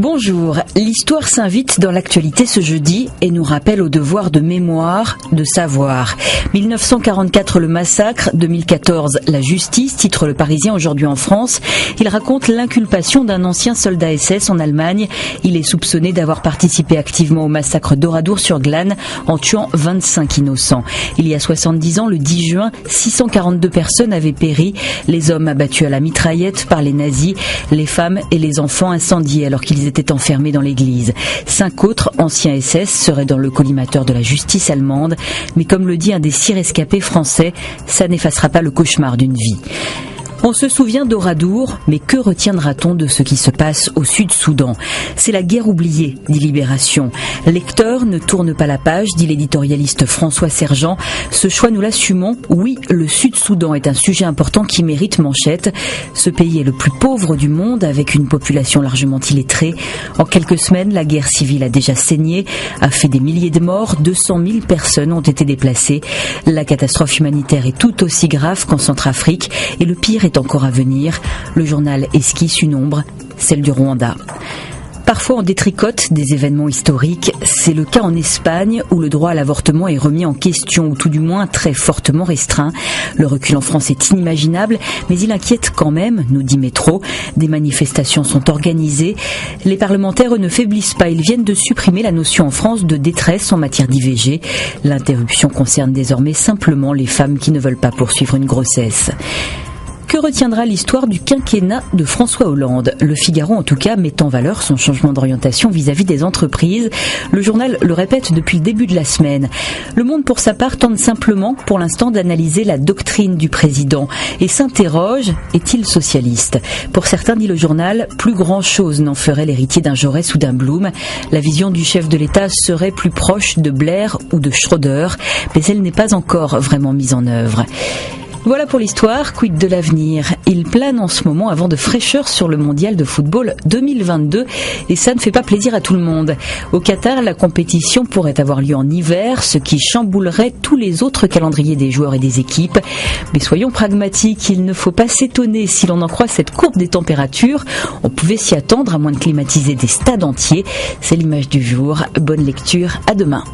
Bonjour, l'histoire s'invite dans l'actualité ce jeudi et nous rappelle au devoir de mémoire, de savoir. 1944 le massacre, 2014 la justice, titre Le Parisien aujourd'hui en France. Il raconte l'inculpation d'un ancien soldat SS en Allemagne. Il est soupçonné d'avoir participé activement au massacre d'Oradour-sur-Glane en tuant 25 innocents. Il y a 70 ans, le 10 juin, 642 personnes avaient péri. Les hommes abattus à la mitraillette par les nazis, les femmes et les enfants incendiés alors qu'ils étaient enfermés dans l'église. 5 autres anciens SS seraient dans le collimateur de la justice allemande, mais comme le dit un des 6 rescapés français, ça n'effacera pas le cauchemar d'une vie. On se souvient d'Oradour, mais que retiendra-t-on de ce qui se passe au Sud-Soudan ? C'est la guerre oubliée, dit Libération. Lecteur, ne tourne pas la page, dit l'éditorialiste François Sergent. Ce choix, nous l'assumons. Oui, le Sud-Soudan est un sujet important qui mérite manchette. Ce pays est le plus pauvre du monde, avec une population largement illettrée. En quelques semaines, la guerre civile a déjà saigné, a fait des milliers de morts, 200 000 personnes ont été déplacées. La catastrophe humanitaire est tout aussi grave qu'en Centrafrique, et le pire est encore à venir. Le journal esquisse une ombre, celle du Rwanda. Parfois on détricote des événements historiques. C'est le cas en Espagne où le droit à l'avortement est remis en question, ou tout du moins très fortement restreint. Le recul en France est inimaginable, mais il inquiète quand même, nous dit Métro. Des manifestations sont organisées. Les parlementaires, eux, ne faiblissent pas. Ils viennent de supprimer la notion en France de détresse en matière d'IVG. L'interruption concerne désormais simplement les femmes qui ne veulent pas poursuivre une grossesse. Que retiendra l'histoire du quinquennat de François Hollande ? Le Figaro, en tout cas, met en valeur son changement d'orientation vis-à-vis des entreprises. Le journal le répète depuis le début de la semaine. Le Monde, pour sa part, tente simplement, pour l'instant, d'analyser la doctrine du président et s'interroge, est-il socialiste ? Pour certains, dit le journal, plus grand-chose n'en ferait l'héritier d'un Jaurès ou d'un Blum. La vision du chef de l'État serait plus proche de Blair ou de Schröder, mais elle n'est pas encore vraiment mise en œuvre. Voilà pour l'histoire, quid de l'avenir ? Il plane en ce moment un vent de fraîcheur sur le mondial de football 2022 et ça ne fait pas plaisir à tout le monde. Au Qatar, la compétition pourrait avoir lieu en hiver, ce qui chamboulerait tous les autres calendriers des joueurs et des équipes. Mais soyons pragmatiques, il ne faut pas s'étonner si l'on en croit cette courbe des températures. On pouvait s'y attendre à moins de climatiser des stades entiers. C'est l'image du jour. Bonne lecture, à demain.